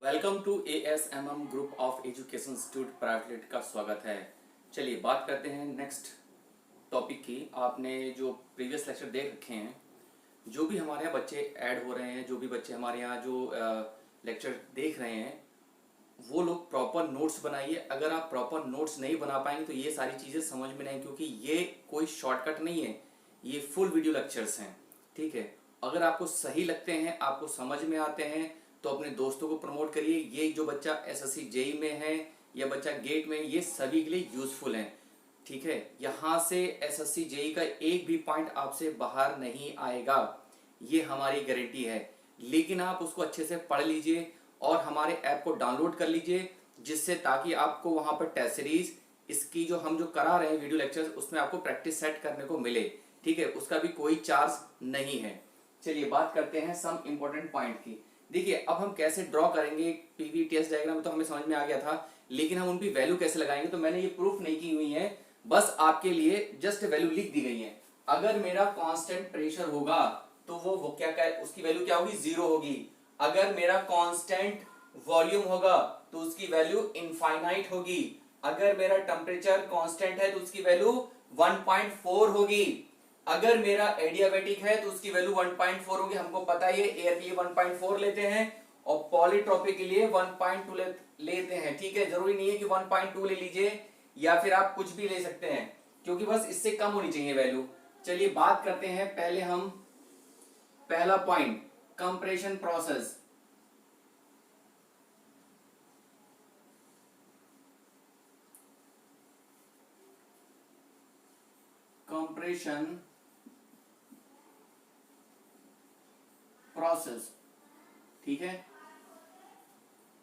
Welcome to ASMM group of education institute private limited का स्वागत है। चलिए बात करते हैं नेक्स्ट टॉपिक की। आपने जो प्रीवियस लेक्चर देख रखे हैं, जो भी हमारे यहाँ बच्चे ऐड हो रहे हैं, जो भी बच्चे हमारे यहाँ जो लेक्चर देख रहे हैं, वो लोग प्रॉपर नोट्स बनाइए। अगर आप प्रॉपर नोट्स नहीं बना पाएंगे तो ये सारी चीज़ें समझ में नहीं, क्योंकि ये कोई शॉर्टकट नहीं है, ये फुल वीडियो लेक्चर्स हैं। ठीक है, अगर आपको सही लगते हैं, आपको समझ में आते हैं, तो अपने दोस्तों को प्रमोट करिए। ये जो बच्चा SSC JEE में है या बच्चा गेट में, ये सभी के लिए यूजफुल हैं। ठीक है, यहाँ से SSC JEE का एक भी पॉइंट आपसे बाहर नहीं आएगा, ये हमारी गारंटी है। लेकिन आप उसको अच्छे से पढ़ लीजिए और हमारे ऐप को डाउनलोड कर लीजिए, जिससे ताकि आपको वहां पर टेस्ट सीरीज इसकी जो हम जो करा रहे हैं वीडियो लेक्चर्स, उसमें आपको प्रैक्टिस सेट करने को मिले। ठीक है, उसका भी कोई चार्ज नहीं है। चलिए बात करते हैं सम इंपॉर्टेंट पॉइंट की। देखिए, अब हम कैसे ड्रॉ करेंगे PVTS डायग्राम तो हमें समझ में आ गया था, लेकिन हम उनकी वैल्यू कैसे लगाएंगे, तो मैंने ये प्रूफ नहीं की हुई है, बस आपके लिए जस्ट वैल्यू लिख दी गई है। अगर मेरा कांस्टेंट प्रेशर होगा तो वो क्या उसकी वैल्यू क्या होगी, 0 होगी। अगर मेरा कांस्टेंट वॉल्यूम होगा तो उसकी वैल्यू इनफाइनाइट होगी। अगर मेरा टेम्परेचर कांस्टेंट है तो उसकी वैल्यू 1.4 होगी। अगर मेरा एडियाबेटिक है तो उसकी वैल्यू 1.4 होगी। हमको पता है एयर के लिए 1.4 लेते हैं और पॉलीट्रॉपिक के लिए 1.2 लेते हैं। ठीक है, जरूरी नहीं है कि 1.2 ले लीजिए, या फिर आप कुछ भी ले सकते हैं, क्योंकि बस इससे कम होनी चाहिए वैल्यू। चलिए बात करते हैं, पहले हम पहला point, compression process. Compression process, ठीक है।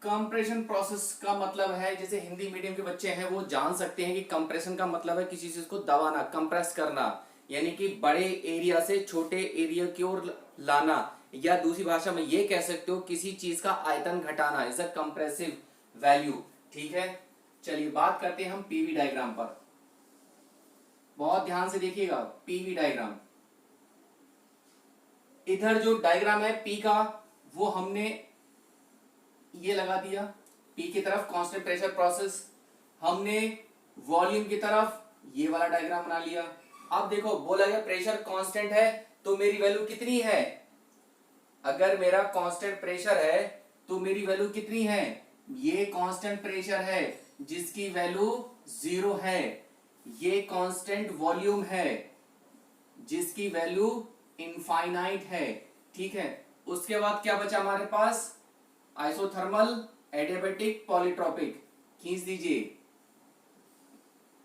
कंप्रेशन प्रोसेस का मतलब है, जैसे हिंदी मीडियम के बच्चे हैं वो जान सकते हैं कि कंप्रेशन का मतलब है किसी चीज को दबाना, कंप्रेस करना, यानी कि बड़े एरिया से छोटे एरिया की ओर लाना, या दूसरी भाषा में ये कह सकते हो किसी चीज का आयतन घटाना, इज अ कंप्रेसिव वैल्यू। ठीक है, चलिए बात करते हैं हम PV डायग्राम पर। बहुत ध्यान से देखिएगा, PV डायग्राम। इधर जो डायग्राम है P का, वो हमने ये लगा दिया, P की तरफ कांस्टेंट प्रेशर प्रोसेस, हमने वॉल्यूम की तरफ ये वाला डायग्राम बना लिया। अब देखो, बोला गया प्रेशर कांस्टेंट है तो मेरी वैल्यू कितनी है। अगर मेरा कांस्टेंट प्रेशर है तो मेरी वैल्यू कितनी है, ये कांस्टेंट प्रेशर है जिसकी वैल्यू 0 है। ये कांस्टेंट वॉल्यूम है जिसकी वैल्यू इनफाइनाइट है। ठीक है, उसके बाद क्या बचा हमारे पास, आइसोथर्मल, एडियाबेटिक, पॉलीट्रॉपिक। खींच दीजिए,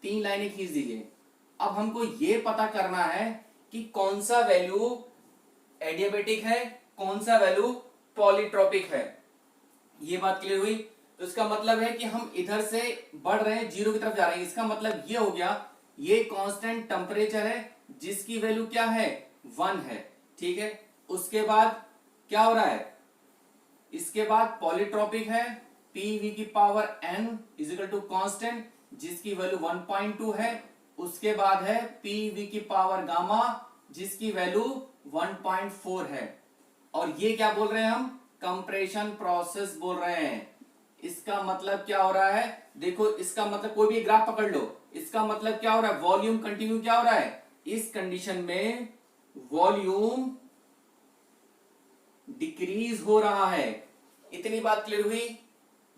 3 लाइनें खींच दीजिए। अब हमको ये पता करना है कि कौन सा वैल्यू एडियाबेटिक है, कौन सा वैल्यू पॉलीट्रॉपिक है। ये बात क्लियर हुई। तो इसका मतलब है कि हम इधर से बढ़ रहे हैं, 0 की तरफ जा रहे हैं। इसका मतलब ये हो गया, ये कांस्टेंट टेम्परेचर है जिसकी वैल्यू क्या है, 1 है। ठीक है, उसके बाद क्या हो रहा है, इसके बाद पॉलीट्रॉपिक है, PV की power n is equal to constant जिसकी वैल्यू 1.2 है। उसके बाद है PV की पावर गामा जिसकी वैल्यू 1.4 है। और ये क्या बोल रहे हैं हम, कंप्रेशन प्रोसेस बोल रहे हैं। इसका मतलब क्या हो रहा है, देखो इसका मतलब, कोई भी ग्राफ पकड़ लो, इसका मतलब क्या हो रहा है, वॉल्यूम कंटिन्यू क्या हो रहा है, इस कंडीशन में वॉल्यूम डिक्रीज हो रहा है। इतनी बात क्लियर हुई,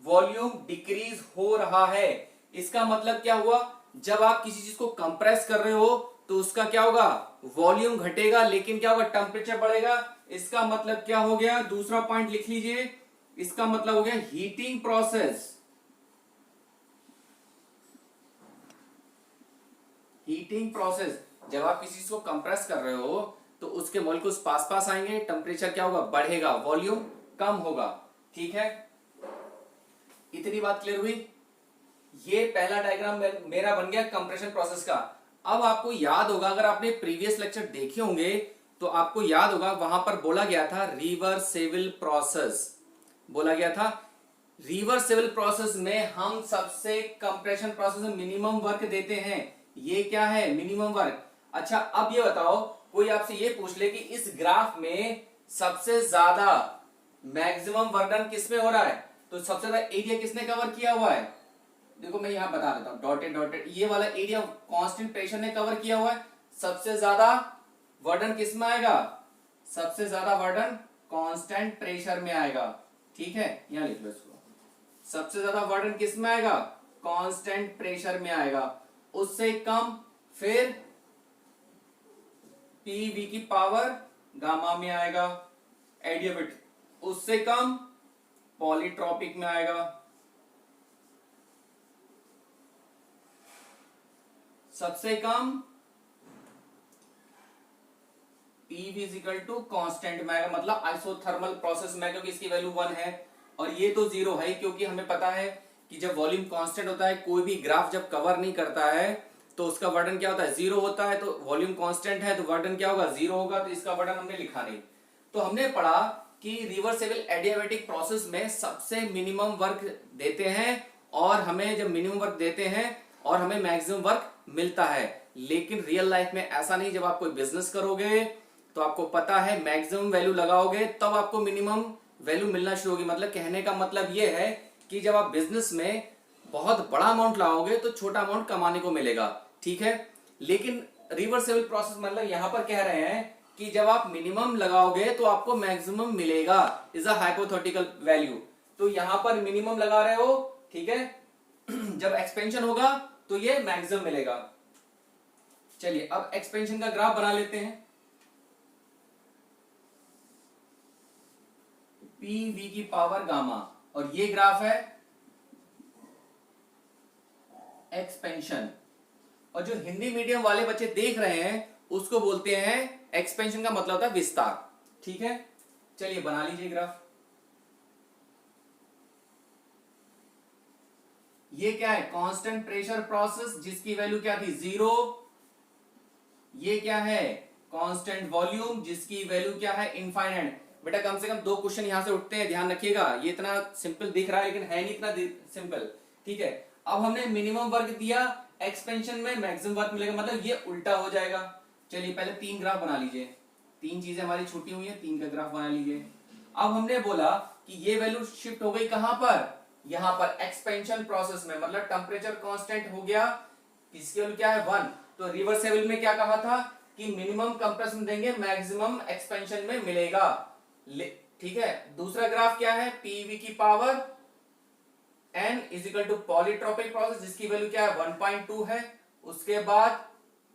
वॉल्यूम डिक्रीज हो रहा है। इसका मतलब क्या हुआ, जब आप किसी चीज को कंप्रेस कर रहे हो तो उसका क्या होगा, वॉल्यूम घटेगा, लेकिन क्या होगा, टेम्परेचर बढ़ेगा। इसका मतलब क्या हो गया, दूसरा पॉइंट लिख लीजिए, इसका मतलब हो गया हीटिंग प्रोसेस। हीटिंग प्रोसेस, जब आप किसी चीज को कंप्रेस कर रहे हो तो उसके मॉलिक्यूल्स पास पास आएंगे, टेम्परेचर क्या होगा, बढ़ेगा, वॉल्यूम कम होगा। ठीक है, इतनी बात क्लियर हुई। ये पहला डायग्राम मेरा बन गया कंप्रेशन प्रोसेस का। अब आपको याद होगा, अगर आपने प्रीवियस लेक्चर देखे होंगे तो आपको याद होगा, वहां पर बोला गया था रिवर्सिबल प्रोसेस। बोला गया था रिवर्सिबल प्रोसेस में हम सबसे कंप्रेशन प्रोसेस में मिनिमम वर्क देते हैं। ये क्या है, मिनिमम वर्क। अच्छा, अब ये बताओ, कोई आपसे ये पूछ ले कि इस ग्राफ में सबसे ज्यादा मैक्सिमम वर्क डन किस में हो रहा है, तो सबसे ज्यादा एरिया किसने कवर किया हुआ है? देखो मैं यहां बता देता हूं, डॉटेड डॉटेड, ये वाला एरिया कांस्टेंट प्रेशर ने कवर किया हुआ है। सबसे ज्यादा वर्डन किस में आएगा? सबसे ज्यादा वर्डन कांस्टेंट प्रेशर में आएगा। ठीक है, यहां लिख लो इसको। सबसे ज्यादा वर्डन किस में आएगा? कांस्टेंट प्रेशर में आएगा। उससे कम फिर पीवी की पावर गामा में आएगा। एडियाबेटिक उससे कम पॉलीट्रॉपिक में आएगा। सबसे कम पीवी इजिकल टू कांस्टेंट में आएगा, मतलब आइसोथर्मल प्रोसेस में, क्योंकि इसकी वैल्यू 1 है और ये तो 0 है, क्योंकि हमें पता है कि जब वॉल्यूम कांस्टेंट होता है, कोई भी ग्राफ जब कवर नहीं करता है तो उसका वर्डन क्या होता है? 0 होता है। तो वॉल्यूम कांस्टेंट है तो वर्डन क्या होगा? 0 होगा। तो इसका वर्डन हमने लिखा नहीं। तो हमने पढ़ा कि रिवर्सिबल एडियाबेटिक प्रोसेस में सबसे मिनिमम वर्क देते हैं, और हमें जब मिनिमम वर्क देते हैं और हमें मैक्सिमम वर्क मिलता है। लेकिन रियल लाइफ में ऐसा नहीं। जब आप कोई बिजनेस करोगे तो आपको पता है मैक्सिमम वैल्यू लगाओगे तब आपको मिनिमम वैल्यू मिलना शुरू होगी। मतलब कहने का मतलब ये है कि जब आप बिजनेस में बहुत बड़ा अमाउंट लगाओगे तो छोटा अमाउंट कमाने को मिलेगा। ठीक है, लेकिन रिवर्सिबल प्रोसेस मतलब यहां पर कह रहे हैं कि जब आप मिनिमम लगाओगे तो आपको मैक्सिमम मिलेगा। Is a hypothetical value. तो यहां पर मिनिमम लगा रहे हो, ठीक है, जब एक्सपेंशन होगा तो ये मैक्सिमम मिलेगा। चलिए अब एक्सपेंशन का ग्राफ बना लेते हैं। पीवी की पावर गामा, और ये ग्राफ है एक्सपेंशन। और जो हिंदी मीडियम वाले बच्चे देख रहे हैं उसको बोलते हैं एक्सपेंशन, का मतलब होता है विस्तार। ठीक है, चलिए बना लीजिए ग्राफ। ये क्या है? कांस्टेंट प्रेशर प्रोसेस, जिसकी वैल्यू क्या थी? 0। ये क्या है? कांस्टेंट वॉल्यूम, जिसकी वैल्यू क्या है? इनफाइनाइट। बेटा कम से कम 2 क्वेश्चन यहां से उठते हैं, ध्यान रखिएगा। ये इतना सिंपल दिख रहा है लेकिन है नहीं इतना सिंपल। ठीक है, अब हमने मिनिमम वर्क दिया, एक्सपेंशन में मैक्सिमम वर्क मिलेगा, मतलब ये उल्टा हो जाएगा। चलिए पहले 3 ग्राफ बना लीजिए। 3 चीजें हमारी छूटी हुई है, 3 का ग्राफ बना लीजिए। अब हमने बोला कि ये वैल्यू शिफ्ट हो गई कहां पर? यहां पर एक्सपेंशन प्रोसेस में, मतलब टेम्परेचर कांस्टेंट हो गया, इसकी वैल्यू क्या है? 1। तो रिवर्सिबल में क्या कहा था कि मिनिमम कंप्रेशन देंगे, मैक्सिमम एक्सपेंशन में मिलेगा। ठीक है, दूसरा ग्राफ क्या है? पीवी की power n is equal to polytropic process, जिसकी वैल्यू क्या है? 1.2 है। उसके बाद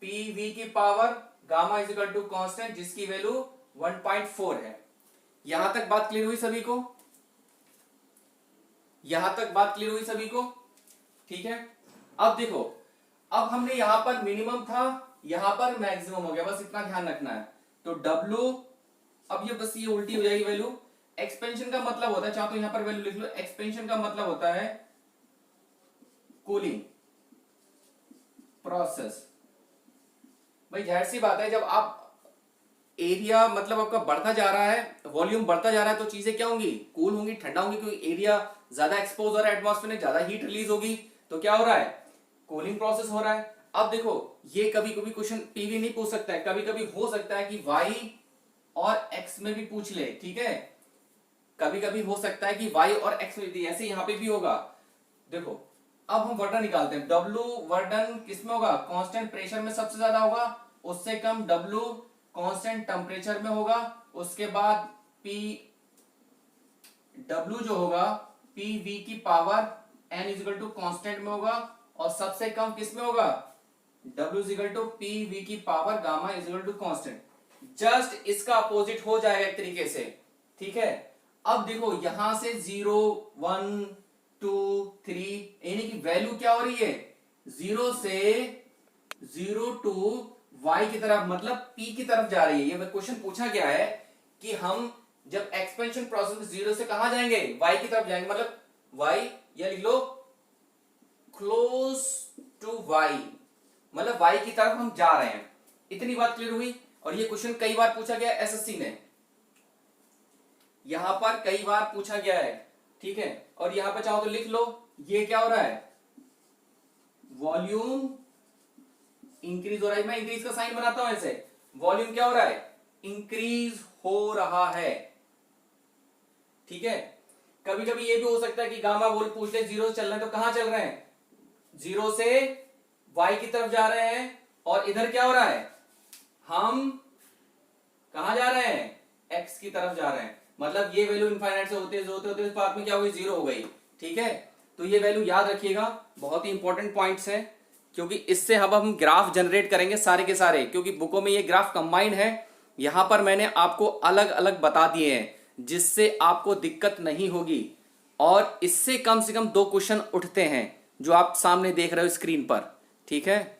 पीवी की power gamma is equal to constant, जिसकी वैल्यू 1.4 है। यहां तक बात क्लियर हुई सभी को? यहां तक बात क्लियर हुई सभी को? ठीक है, अब देखो, अब हमने यहां पर मिनिमम था, यहां पर मैक्सिमम हो गया, बस इतना ध्यान रखना है। तो W, अब ये बस ये उल्टी हो जाएगी वैल्यू। एक्सपेंशन का मतलब होता है, चाहो तो यहां पर वैल्यू लिख लो, एक्सपेंशन का मतलब होता है कूलिंग प्रोसेस। भाई जाहिर सी बात है, जब आप एरिया मतलब आपका बढ़ता जा रहा है, वॉल्यूम बढ़ता जा रहा है, तो चीजें क्या होंगी? कूल होंगी, ठंडा होंगी, क्योंकि एरिया ज्यादा एक्सपोज हो रहा है एटमॉस्फेयर में, ज्यादा हीट रिलीज होगी, तो क्या हो रहा है? कूलिंग प्रोसेस हो रहा है। अब देखो, ये कभी कभी क्वेश्चन पीवी नहीं पूछ सकता है, कभी कभी हो सकता है कि वाई और एक्स में भी पूछ ले। ठीक है, कभी कभी हो सकता है कि वाई और एक्स में भी, ऐसे यहां पे भी होगा। देखो अब हम वर्डन निकालते हैं। W वर्डन किसमें होगा? कांस्टेंट प्रेशर में सबसे ज्यादा होगा, उससे कम W कांस्टेंट टेम्परेचर में होगा, उसके बाद P W जो होगा PV की power N is equal to constant में होगा, और सबसे कम किस में होगा? W इजिकल टू PV की power gamma is equal to constant. Just इसका अपोजिट हो जाएगा एक तरीके से। ठीक है, अब देखो यहां से 0 1 2 3, यानी कि वैल्यू क्या हो रही है? 0 से 0 टू y की तरफ, मतलब p की तरफ जा रही है। ये क्वेश्चन पूछा गया है कि हम जब एक्सपेंशन प्रोसेस में 0 से कहां जाएंगे? y की तरफ जाएंगे, मतलब y, या लिख लो क्लोज टू y, मतलब y की तरफ हम जा रहे हैं। इतनी बात क्लियर हुई? और ये क्वेश्चन कई बार पूछा गया एसएससी में, यहां पर कई बार पूछा गया है। ठीक है, और यहां पर चाहो तो लिख लो, ये क्या हो रहा है? वॉल्यूम इंक्रीज हो रहा है। मैं इंक्रीज का साइन बनाता हूं ऐसे, वॉल्यूम क्या हो रहा है? इंक्रीज हो रहा है। ठीक है, कभी कभी ये भी हो सकता है कि गामा बोल पूछ ले 0 से चल रहे हैं तो कहां चल रहे हैं, 0 से y की तरफ जा रहे हैं, और इधर क्या हो रहा है, हम कहां जा रहे हैं, x की तरफ जा रहे हैं। मतलब ये वैल्यू इनफाइनाइट से होते होते इस बात में क्या हुई, 0 हो गई। ठीक है, तो ये वैल्यू याद रखिएगा, बहुत ही इंपॉर्टेंट पॉइंट्स हैं, क्योंकि इससे अब हम ग्राफ जनरेट करेंगे सारे के सारे, क्योंकि बुकों में ये ग्राफ कंबाइंड है। यहां पर मैंने आपको अलग अलग बता दिए हैं जिससे आपको दिक्कत नहीं होगी, और इससे कम से कम 2 क्वेश्चन उठते हैं जो आप सामने देख रहे हो स्क्रीन पर। ठीक है,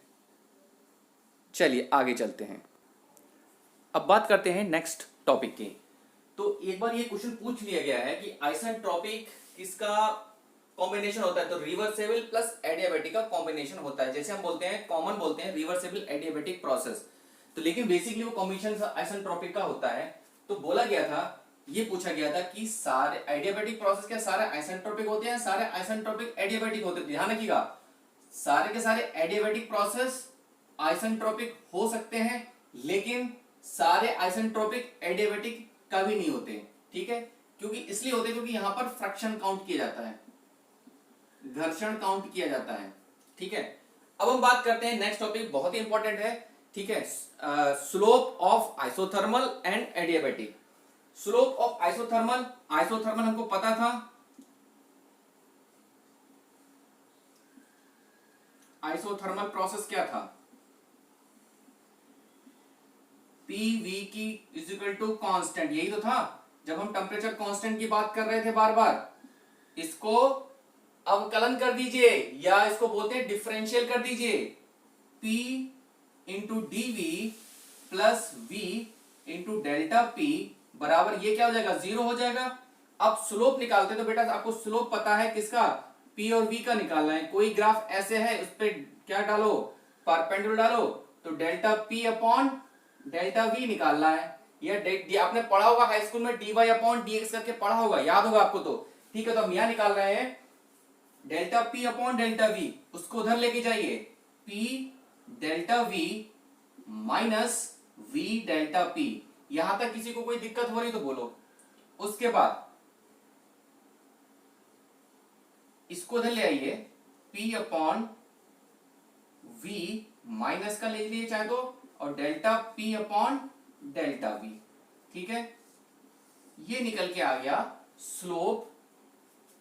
चलिए आगे चलते हैं। अब बात करते हैं नेक्स्ट टॉपिक की। तो एक बार ये क्वेश्चन पूछ लिया गया है कि आइसेंट्रोपिक किसका कॉम्बिनेशन होता है, तो रिवर्सेबल प्लस एडियाबैटिक का कॉम्बिनेशन होता है। जैसे हम बोलते हैं, कॉमन बोलते हैं रिवर्सेबल एडियाबैटिक प्रोसेस, तो लेकिन बेसिकली वो कॉम्बिनेशन आइसेंट्रोपिक का होता है। तो बोला गया था, ये पूछा गया था कि सारे एडियाबैटिक प्रोसेस क्या सारे आइसेंट्रोपिक होते हैं, सारे आइसेंट्रोपिक एडियाबैटिक होते हैं। ध्यान रखिएगा, सारे के सारे एडियाबैटिक प्रोसेस आइसेंट्रोपिक हो सकते हैं, लेकिन सारे आइसेंट्रोपिक एडियाबैटिक कभी नहीं होते। ठीक है, क्योंकि इसलिए होते क्योंकि यहां पर फ्रैक्शन काउंट किया जाता है, घर्षण काउंट किया जाता है। ठीक है, अब हम बात करते हैं नेक्स्ट टॉपिक, बहुत ही इंपॉर्टेंट है। ठीक है, slope of isothermal and adiabatic. Slope of isothermal, isothermal हमको पता था, आइसोथर्मल प्रोसेस क्या था, पीवी की इज इक्वल टू कांस्टेंट, यही तो था जब हम टेम्परेचर कांस्टेंट की बात कर रहे थे बार बार। इसको अवकलन कर दीजिए, या इसको बोलते हैं डिफरेंशियल कर दीजिए, P into dV plus V into delta P बराबर ये क्या हो जाएगा, 0 हो जाएगा। अब स्लोप निकालते तो बेटा आपको स्लोप पता है किसका, P और V का निकालना है। कोई ग्राफ ऐसे है, उस पर क्या डालो, परपेंडिकुलर डालो, तो delta P upon delta V निकालना है। या आपने पढ़ा होगा हाई स्कूल में dy अपॉन dx करके पढ़ा होगा, याद होगा आपको तो। ठीक है, तो हम यहां निकाल रहे हैं delta P upon delta V, उसको उधर लेके जाइए, P delta V minus V delta P। यहां तक किसी को कोई दिक्कत हो रही तो बोलो। उसके बाद इसको उधर ले आइए, P अपॉन V माइनस का ले लीजिए चाहे तो, और delta P upon delta V। ठीक है, ये निकल के आ गया स्लोप,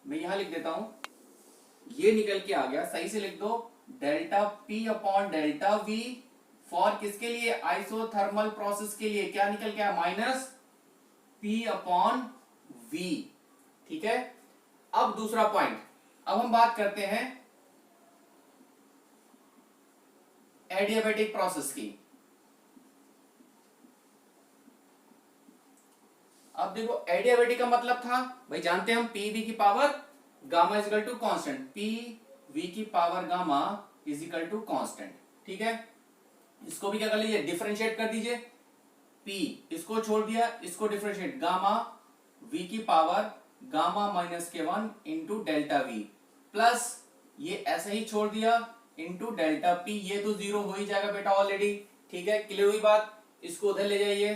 मैं यहां लिख देता हूं, ये निकल के आ गया, सही से लिख दो, delta P upon delta V for किसके लिए, आइसोथर्मल प्रोसेस के लिए क्या निकल के आया, माइनस P अपॉन V। ठीक है, अब दूसरा पॉइंट, अब हम बात करते हैं एडियाबैटिक प्रोसेस की। अब देखो एडियाबैटिक का मतलब था भाई, जानते हैं हम पी वी की power gamma is equal to constant, P V की power gamma is equal to constant. ठीक है, इसको भी क्या कर लीजिए, डिफरेंशिएट कर दीजिए, पी इसको छोड़ दिया, इसको डिफरेंशिएट, गामा वी की पावर गामा माइनस के 1 इंटू डेल्टा वी, प्लस ये ऐसे ही छोड़ दिया इंटू डेल्टा पी, ये तो 0 हो ही जाएगा बेटा ऑलरेडी। ठीक है, क्लियर हुई बात। इसको उधर ले जाइए,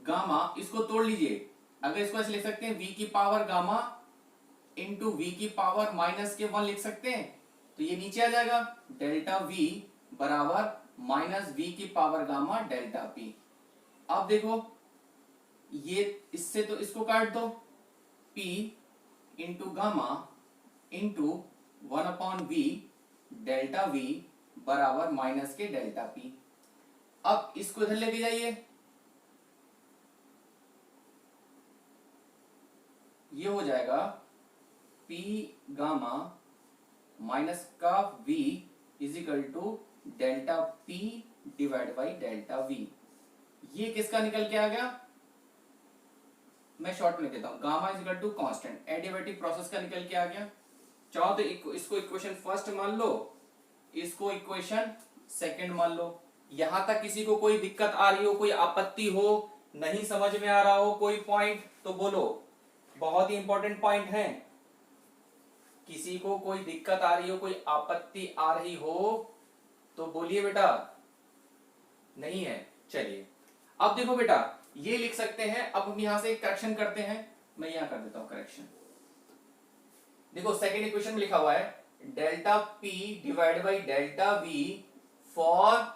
गामा इसको तोड़ लीजिए, अगर इसको ऐसे लिख सकते हैं, v की पावर गामा इंटू v की पावर माइनस के 1 लिख सकते हैं, तो ये नीचे आ जाएगा, डेल्टा v बराबर माइनस v की पावर गामा डेल्टा p। अब देखो ये इससे तो इसको काट दो, p into gamma into 1 upon v delta v बराबर माइनस के डेल्टा p। अब इसको इधर लेके जाइए, ये हो जाएगा P गामा माइनस का V is equal to delta P divide by delta V। ये किसका निकल के आ गया, मैं शॉर्ट में देता हूं, gamma is equal to constant, adiabatic process का निकल के आ गया। चाहो तो इसको इक्वेशन फर्स्ट मान लो, इसको इक्वेशन सेकंड मान लो। यहां तक किसी को कोई दिक्कत आ रही हो, कोई आपत्ति हो, नहीं समझ में आ रहा हो कोई पॉइंट तो बोलो, बहुत ही इंपॉर्टेंट पॉइंट है। किसी को कोई दिक्कत आ रही हो, कोई आपत्ति आ रही हो तो बोलिए बेटा, नहीं है। चलिए अब देखो बेटा, ये लिख सकते हैं। अब हम यहां से करेक्शन करते हैं, मैं यहां कर देता हूं करेक्शन। देखो सेकेंड इक्वेशन में लिखा हुआ है delta P divide by delta V for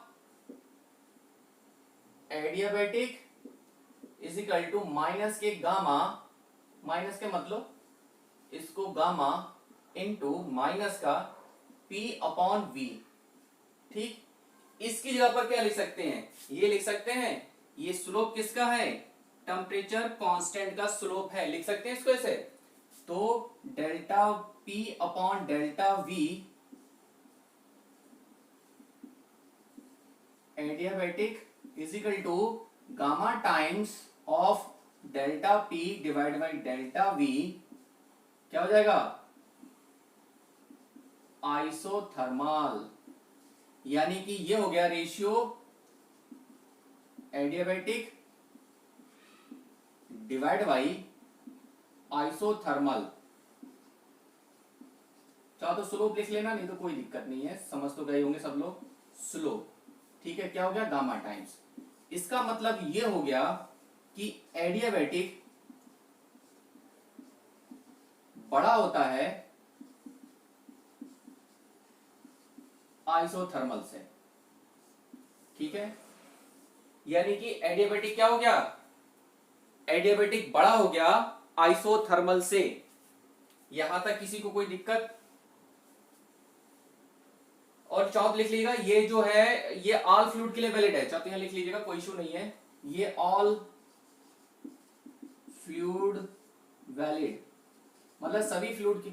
adiabatic is equal to minus के गामा, माइनस के मतलब इसको गामा इनटू माइनस का पी अपॉन वी। ठीक, इसकी जगह पर क्या लिख सकते हैं, ये लिख सकते हैं, ये स्लोप किसका है, टेम्परेचर कांस्टेंट का स्लोप है, लिख सकते हैं इसको ऐसे। तो delta P upon delta V adiabatic is equal to gamma times of delta P divide by delta V, क्या हो जाएगा, आइसोथर्मल। यानी कि ये हो गया ratio adiabatic divide by isothermal. चाहो तो स्लोप लिख लेना, नहीं तो कोई दिक्कत नहीं है, समझ तो गए होंगे सब लोग। स्लोप, ठीक है, क्या हो गया, गामा टाइम्स। इसका मतलब ये हो गया कि एडियाबेटिक बड़ा होता है आइसोथर्मल से। ठीक है, यानी कि एडियाबेटिक क्या हो गया, एडियाबेटिक बड़ा हो गया आइसोथर्मल से। यहां तक किसी को कोई दिक्कत? और चाहो तो लिख लीजिएगा, ये जो है ये ऑल फ्लूइड के लिए वैलिड है, चाहो तो यहां लिख लीजिएगा, कोई इशू नहीं है। ये ऑल फ्लूइड वैलिड मतलब सभी फ्लूइड की,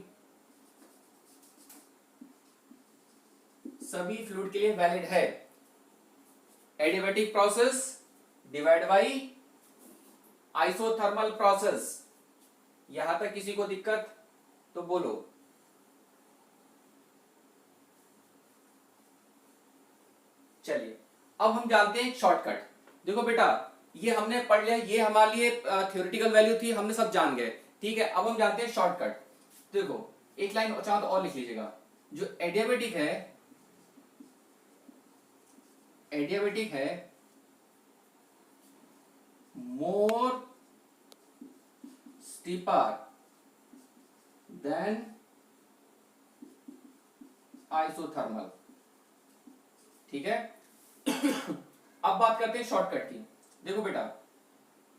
सभी फ्लूइड के लिए वैलिड है। Adiabatic process divide by isothermal process. यहां तक किसी को दिक्कत तो बोलो। चलिए अब हम जानते हैं एक शॉर्टकट। देखो बेटा, ये हमने पढ़ लिया, ये हमारे लिए थ्योरेटिकल वैल्यू थी, हमने सब जान गए। ठीक है, अब हम जानते हैं शॉर्टकट। देखो एक लाइन चाहो तो और लिख लीजिएगा, जो एडियाबेटिक है, एडियाबेटिक है मोर स्टीपर देन आइसोथर्मल। ठीक है अब बात करते हैं शॉर्टकट की। देखो बेटा,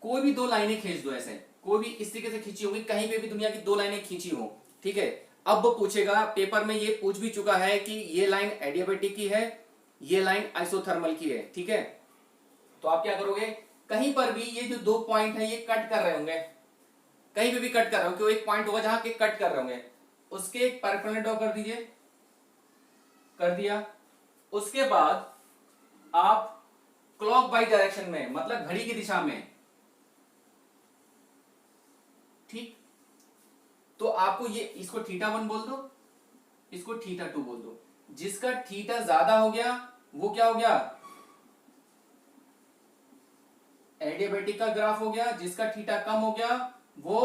कोई भी दो लाइनें खींच दो, ऐसे कोई भी इस तरीके से खींची होगी, कहीं पे भी दुनिया की दो लाइनें खींची हो। ठीक है, अब वो पूछेगा, पेपर में ये पूछ भी चुका है कि ये लाइन एडियाबेटिक की है, ये लाइन आइसोथर्मल की है। ठीक है, तो आप क्या करोगे, कहीं पर भी ये जो दो पॉइंट है ये कट कर रहे होंगे, कहीं पे भी कट कर रहे होंगे, एक पॉइंट होगा जहां के कट कर रहे होंगे, उसके एक परपेंडिकुलर ड्रॉ कर दीजिए, कर दिया। उसके बाद आप क्लॉक वाइज डायरेक्शन में, मतलब घड़ी की दिशा में, ठीक, तो आपको ये, इसको थीटा 1 बोल दो, इसको थीटा 2 बोल दो। जिसका थीटा ज्यादा हो गया वो क्या हो गया, एडियाबेटिक का ग्राफ हो गया, जिसका थीटा कम हो गया वो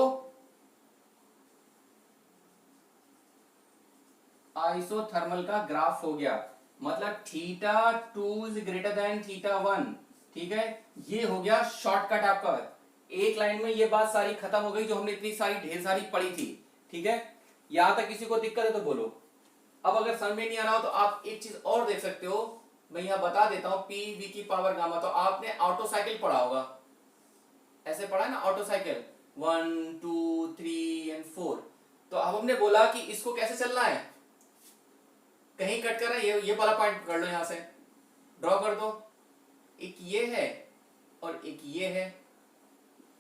आइसोथर्मल का ग्राफ हो गया। मतलब theta 2 is greater than theta 1। ठीक है, ये हो गया शॉर्टकट आपका। एक लाइन में ये बात सारी खत्म हो गई जो हमने इतनी सारी ढेर सारी पढ़ी थी। ठीक है, यहां तक किसी को दिक्कत है तो बोलो। अब अगर समझ में नहीं आ रहा हो तो आप एक चीज और देख सकते हो, मैं यहां बता देता हूं, पी वी की पावर गामा। तो आपने ऑटो साइकिल पढ़ा होगा, ऐसे पढ़ा है ना, ऑटो साइकिल 1 2 3 एंड 4। तो अब हमने बोला कि इसको कैसे चलना है, कहीं कट कर रहा है, ये वाला पॉइंट कर लो, यहां से ड्रॉ कर दो, एक ये है और एक ये है।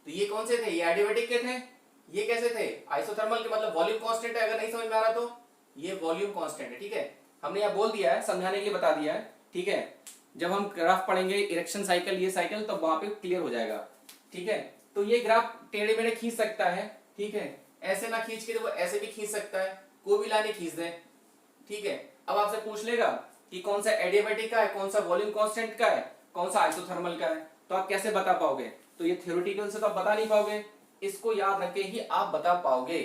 तो ये कौन से थे, ये एडियाबेटिक के थे, ये कैसे थे, आइसोथर्मल के। मतलब वॉल्यूम कांस्टेंट है, अगर नहीं समझ में आ रहा तो ये वॉल्यूम कांस्टेंट है। ठीक है, हमने यहां बोल दिया है, समझाने के लिए बता दिया है। ठीक है, जब हम ग्राफ पढ़ेंगे इरेक्शन साइकिल, ये साइकिल, तो वहां पे क्लियर हो जाएगा। ठीक है, तो ये ग्राफ टेढ़े मेढ़े खींच सकता है। ठीक है, ऐसे ना खींच के वो ऐसे भी खींच सकता है, कोई भी लाइनें खींच दे। ठीक है, अब आपसे पूछ लेगा कि कौन सा एडियाबेटिक का है, कौन सा वॉल्यूम कांस्टेंट का है, कौन सा आइसोथर्मल का है, तो आप कैसे बता पाओगे। तो ये थ्योरेटिकल से तो आप बता नहीं पाओगे, इसको याद रख के ही आप बता पाओगे।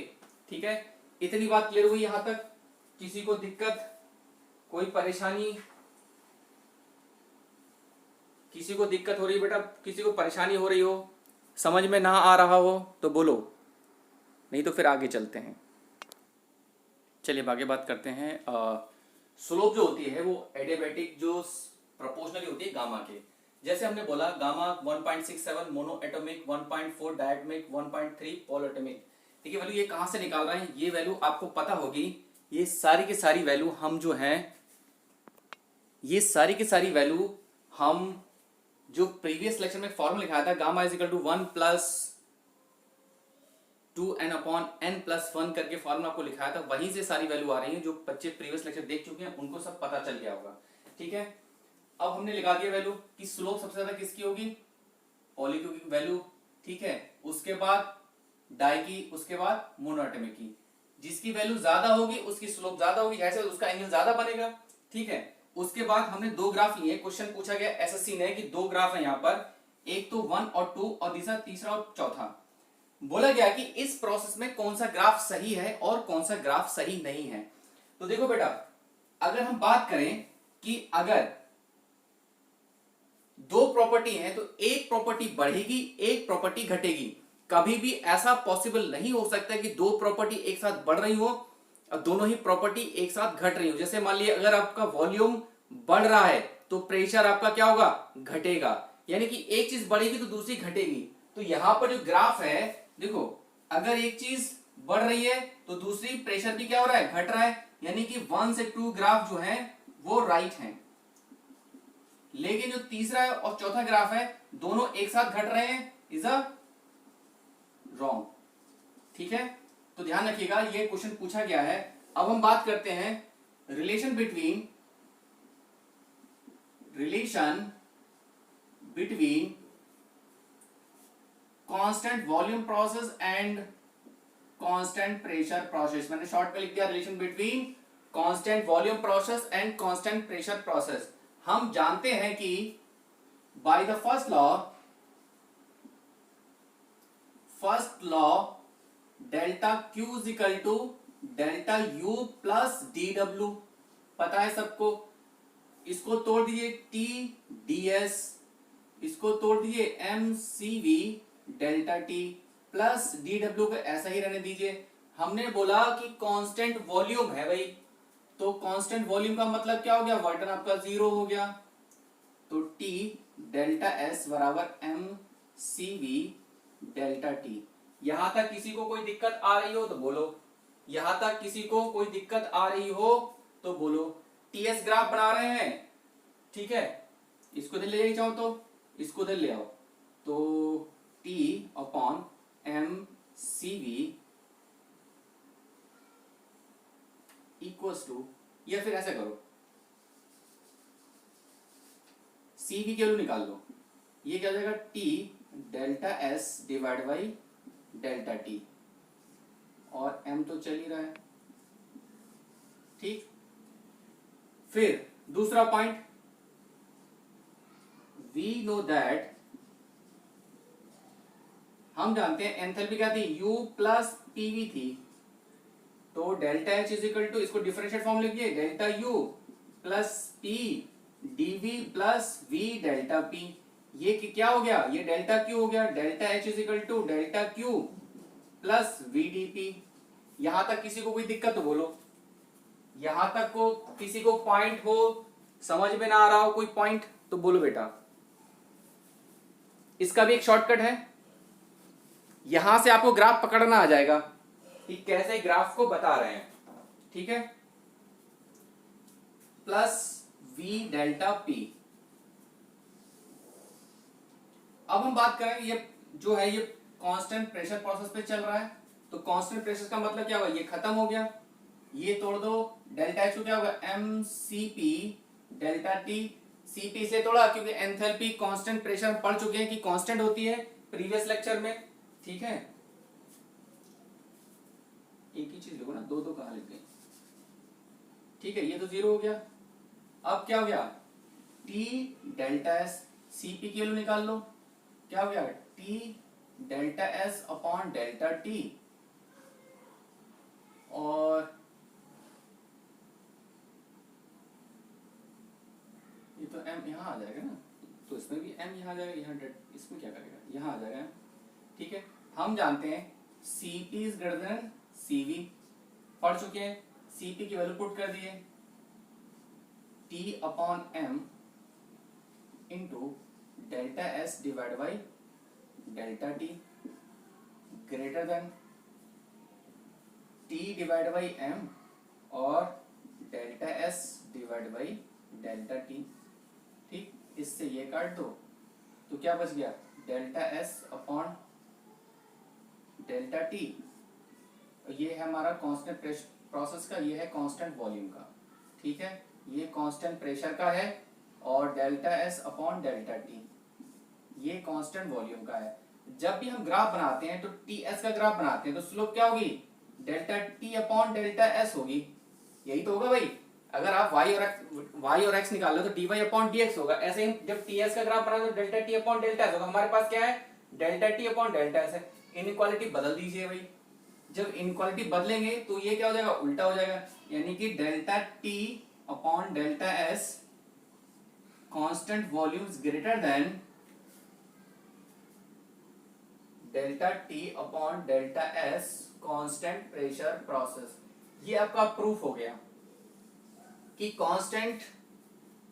ठीक है, इतनी बात क्लियर हुई यहां तक? किसी को दिक्कत, कोई परेशानी? किसी को दिक्कत हो रही है बेटा, किसी को परेशानी हो रही हो, समझ में ना आ रहा हो तो बोलो। नहीं तो फिर आगे चलते हैं। चलिए अब आगे बात करते हैं। स्लोप जो होती है वो एडियाबैटिक जो प्रोपोर्शनली होती है गामा के। जैसे हमने बोला gamma 1.67 mono atomic, 1.4 diatomic, 1.3 polyatomic. ठीक है, वैल्यू ये कहां से निकाल रहे हैं, ये वैल्यू आपको पता होगी। ये सारी की सारी वैल्यू हम जो हैं, ये सारी की सारी वैल्यू हम जो प्रीवियस लेक्चर में फॉर्मूला लिखाया था, gamma is equal to 1 plus 2n upon n plus 1 करके फॉर्मूला आपको लिखाया था, वहीं से सारी वैल्यू आ रही है। जो बच्चे प्रीवियस लेक्चर देख चुके हैं उनको सब पता चल गया होगा। ठीक है, अब हमने लगा दिया वैल्यू कि स्लोप सबसे ज्यादा किसकी होगी, पॉली की वैल्यू। ठीक है, उसके बाद डाई की, उसके बाद मोनोएटॉमिक की। जिसकी वैल्यू ज्यादा होगी उसकी स्लोप ज्यादा होगी, ऐसे उसका एंगल ज्यादा बनेगा। ठीक है, उसके बाद हमने दो ग्राफ लिए। क्वेश्चन पूछा गया एसएससी ने कि दो ग्राफ है यहाँ पर, एक तो 1 और 2 और दूसरा तीसरा और चौथा। बोला गया कि इस प्रोसेस में कौन सा ग्राफ सही है और कौन सा ग्राफ सही नहीं है। तो देखो बेटा, अगर हम बात करें कि अगर दो प्रॉपर्टी है तो एक प्रॉपर्टी बढ़ेगी, एक प्रॉपर्टी घटेगी। कभी भी ऐसा पॉसिबल नहीं हो सकता कि दो प्रॉपर्टी एक साथ बढ़ रही हो और दोनों ही प्रॉपर्टी एक साथ घट रही हो। जैसे मान लिया अगर आपका वॉल्यूम बढ़ रहा है तो प्रेशर आपका क्या होगा, घटेगा। यानी कि एक चीज बढ़ेगी तो दूसरी घटेगी। तो यहां पर जो ग्राफ है, देखो अगर एक चीज बढ़ रही है तो दूसरी प्रेशर भी क्या हो रहा है, घट रहा है। यानी कि 1 से 2 ग्राफ जो है वो राइट है। लेकिन जो तीसरा और चौथा ग्राफ है दोनों एक साथ घट रहे हैं, इज अ रॉन्ग। ठीक है, तो ध्यान रखिएगा, ये क्वेश्चन पूछा गया है। अब हम बात करते हैं relation between constant volume process and constant pressure process. मैंने शॉर्ट में लिख दिया relation between constant volume process and constant pressure process. हम जानते हैं कि by the first law delta Q is equal to delta U plus d W, पता है सबको। इसको तोड़ दीजिए टी डी एस, इसको तोड़ दीजिए m c v delta T plus d W को ऐसा ही रहने दीजिए। हमने बोला कि कांस्टेंट वॉल्यूम है भाई, तो कांस्टेंट वॉल्यूम का मतलब क्या हो गया, वर्टन आपका 0 हो गया। तो टी डेल्टा एस बराबर m c v delta T. यहां तक किसी को कोई दिक्कत आ रही हो तो बोलो, यहां तक किसी को कोई दिक्कत आ रही हो तो बोलो। टीएस ग्राफ बना रहे हैं, ठीक है, इसको इधर ले जाइए चाहो तो, इसको इधर ले आओ। तो T upon m c v equals to, या फिर ऐसा करो सी वी की वैल्यू निकाल लो। ये क्या हो जाएगा, T delta S divide by delta T, और एम तो चल ही रहा है। ठीक, फिर दूसरा पॉइंट, वी नो दैट, हम जानते हैं एंथैल्पी क्या थी, U प्लस पीवी थी। तो delta H is equal to, इसको डिफरेंशिएट फॉर्म लिखिए, delta U plus P dV plus V delta P. ये क्या हो गया, ये डेल्टा क्यू हो गया। Delta H is equal to delta Q plus V d P. यहां तक किसी को कोई दिक्कत तो बोलो, यहां तक को किसी को पॉइंट हो, समझ में ना आ रहा हो कोई पॉइंट तो बोलो बेटा। इसका भी एक शॉर्टकट है, यहां से आपको ग्राफ पकड़ना आ जाएगा कि कैसे ग्राफ को बता रहे हैं। ठीक है, प्लस वी डेल्टा पी। अब हम बात करें, ये जो है ये कांस्टेंट प्रेशर प्रोसेस पे चल रहा है। तो कांस्टेंट प्रेशर का मतलब क्या हुआ, ये खत्म हो गया, ये तोड़ दो। डेल्टा एच को क्या होगा, M C P delta T. CP से तोड़ा क्योंकि एंथैल्पी कांस्टेंट प्रेशर हम पढ़ चुके हैं कि कांस्टेंट होती है प्रीवियस लेक्चर में। ठीक है, एक ही चीज लिखो ना, दो दो कहां लिख गए। ठीक है, ये तो 0 हो गया। अब क्या हो गया, टी डेल्टा एस, सीपी की वैल्यू निकाल लो, क्या हो गया, T delta S upon delta T, और ये तो m यहां आ जाएगा ना, तो इसमें भी m यहां आ जाएगा, यहां इसमें क्या करेगा, यहां आ जाएगा। ठीक है, हम जानते हैं Cp is greater than Cv, पढ़ चुके हैं। Cp की वैल्यू पुट कर दिए, T upon m into delta S divide by delta T greater than T divide by m और delta S divide by delta T। ठीक, इससे ये काट दो तो क्या बच गया, delta S upon delta T। ये है हमारा कांस्टेंट प्रोसेस का, ये है कांस्टेंट वॉल्यूम का। ठीक है, ये कांस्टेंट प्रेशर का है और delta S upon delta T ये कांस्टेंट वॉल्यूम का है। जब भी हम ग्राफ बनाते हैं तो TS का ग्राफ बनाते हैं तो स्लोप क्या होगी, delta T upon delta S होगी। यही तो होगा भाई, अगर आप y और x निकाल लो तो dy अपॉन dx होगा। ऐसे ही जब TS का ग्राफ बना तो delta T upon delta S होगा। हमारे पास क्या है, delta T upon delta S है। इनइक्वालिटी बदल दीजिए भाई, जब इनइक्वालिटी बदलेंगे तो ये क्या हो जाएगा, उल्टा हो जाएगा। यानी कि delta T upon delta S constant volume is greater than delta T upon delta S constant pressure process. ये आपका प्रूफ हो गया कि कांस्टेंट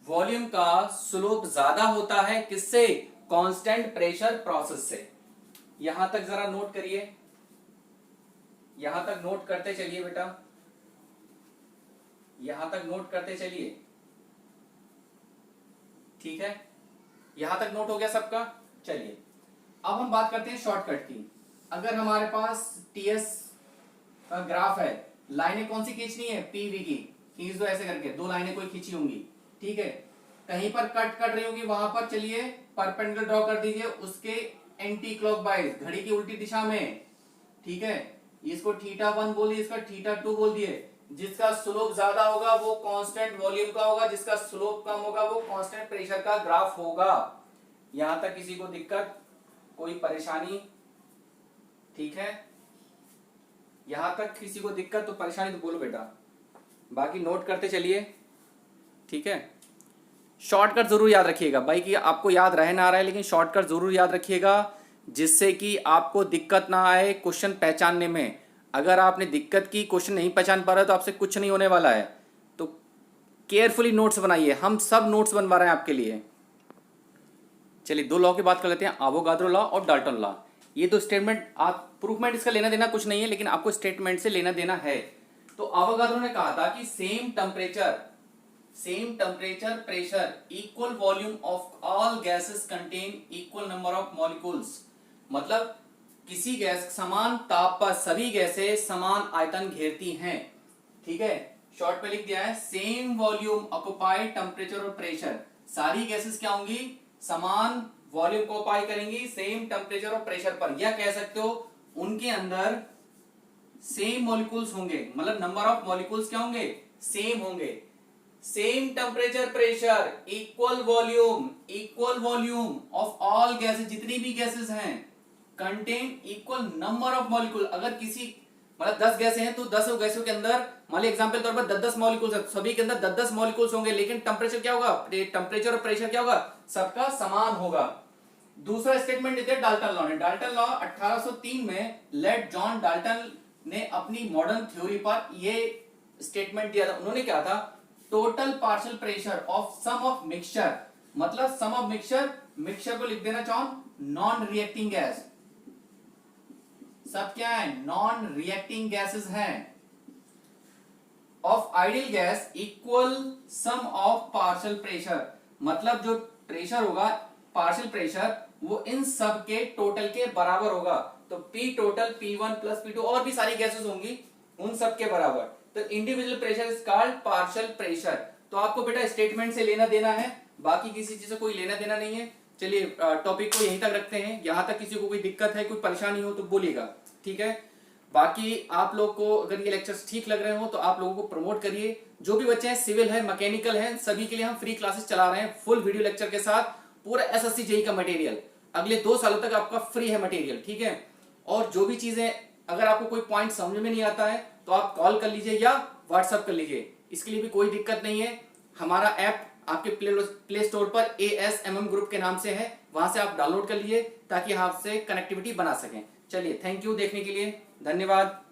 वॉल्यूम का स्लोप ज्यादा होता है किससे, कांस्टेंट प्रेशर प्रोसेस से। यहां तक जरा नोट करिए, यहां तक नोट करते चलिए बेटा, यहां तक नोट करते चलिए। ठीक है, यहां तक नोट हो गया सबका। चलिए अब हम बात करते हैं शॉर्टकट की। अगर हमारे पास टीएस का ग्राफ है, लाइनें कौन सी खींचनी है, पीवी की खींच दो ऐसे करके, दो लाइनें कोई खींची होंगी। ठीक है, कहीं पर कट रही होगी, वहां पर चलिए परपेंडिकुलर ड्रॉ कर दीजिए, उसके एंटी क्लॉकवाइज, घड़ी की उल्टी दिशा में। ठीक है, इसको θ1 बोल दिए, इसका θ2 बोल दिए। जिसका स्लोप ज्यादा होगा वो कांस्टेंट वॉल्यूम का होगा, जिसका स्लोप कम होगा वो कांस्टेंट प्रेशर का ग्राफ होगा। यहां तक किसी को दिक्कत, कोई परेशानी? ठीक है, यहां तक किसी को दिक्कत तो परेशानी तो बोलो बेटा, बाकी नोट करते चलिए। ठीक है, शॉर्टकट जरूर याद रखिएगा भाई, कि आपको याद रहे ना रहे, लेकिन शॉर्टकट जरूर याद रखिएगा जिससे कि आपको दिक्कत ना आए क्वेश्चन पहचानने में। अगर आपने दिक्कत की, क्वेश्चन नहीं पहचान पा रहे तो आपसे कुछ नहीं होने वाला है। तो केयरफुली नोट्स बनाइए, हम सब नोट्स बनवा रहे हैं आपके लिए। चलिए दो लॉ की बात कर लेते हैं, एवोगाड्रो लॉ और डाल्टन लॉ। ये दो स्टेटमेंट, आप प्रूफमेंट इसका लेना देना कुछ नहीं है, लेकिन आपको स्टेटमेंट से लेना देना है। तो एवोगाड्रो ने कहा था कि same temperature pressure equal volume of all gases contain equal number of molecules. मतलब किसी गैस, समान ताप पर सभी गैसें समान आयतन घेरती हैं। ठीक है, शॉर्ट पे लिख दिया है, सेम वॉल्यूम ऑक्युपाइड टेम्परेचर और प्रेशर। सारी गैसेस क्या होंगी, समान वॉल्यूम को ऑक्युपाई करेंगी सेम टेम्परेचर और प्रेशर पर। या कह सकते हो उनके अंदर सेम मॉलिक्यूल्स होंगे, मतलब नंबर ऑफ मॉलिक्यूल्स क्या होंगे, सेम होंगे। Same temperature pressure equal volume of all gases, जितनी भी गैसेस हैं, contain equal number of molecule. अगर किसी, मतलब 10 गैसें हैं तो 10 गैसों के अंदर, मान ली एग्जांपल तौर पर 10 मॉलिक्यूल्स हैं, सभी के अंदर 10 मॉलिक्यूल्स होंगे, लेकिन टेम्परेचर क्या होगा, टेम्परेचर और प्रेशर क्या होगा, सबका समान होगा। दूसरा स्टेटमेंट देते हैं डाल्टन लॉ ने। डाल्टन लॉ 1803 में लेड जॉन डाल्टन ने अपनी मॉडर्न थ्योरी पर ये स्टेटमेंट दिया था। उन्होंने क्या था, total partial pressure of sum of mixture, मतलब सम ऑफ मिक्सचर को लिख देना चाहो नॉन रिएक्टिंग गैस। सब क्या है, नॉन रिएक्टिंग गैसेस हैं, of ideal gas equal some of partial pressure. मतलब जो प्रेशर होगा, पार्शियल प्रेशर, वो इन सब के टोटल के बराबर होगा। तो P total P1 plus P2 और भी सारी गैसेस होंगी, उन सब के बराबर। तो individual pressure is called partial pressure. तो आपको बेटा स्टेटमेंट से लेना देना है, बाकी किसी चीज से कोई लेना देना नहीं है। चलिए टॉपिक को यहीं तक रखते हैं। यहां तक किसी को कोई दिक्कत है, कोई परेशानी हो तो बोलिएगा। ठीक है, बाकी आप लोग को अगर ये लेक्चर्स ठीक लग रहे हो तो आप लोगों को प्रमोट करिए। जो भी बच्चे हैं, सिविल है, मैकेनिकल है, सभी के लिए हम फ्री क्लासेस चला रहे हैं, फुल वीडियो लेक्चर के साथ। पूरा एसएससी जेई का मटेरियल अगले 2 सालों तक आपका फ्री है मटेरियल। ठीक है, और जो भी चीजें, अगर आपको कोई पॉइंट समझ में नहीं आता है तो आप कॉल कर लीजिए या व्हाट्सएप कर लीजिए, इसके लिए भी कोई दिक्कत नहीं है। हमारा ऐप आपके प्ले स्टोर पर ASMM ग्रुप के नाम से है, वहां से आप डाउनलोड कर लिए ताकि आपसे कनेक्टिविटी बना सकें। चलिए, थैंक यू देखने के लिए, धन्यवाद।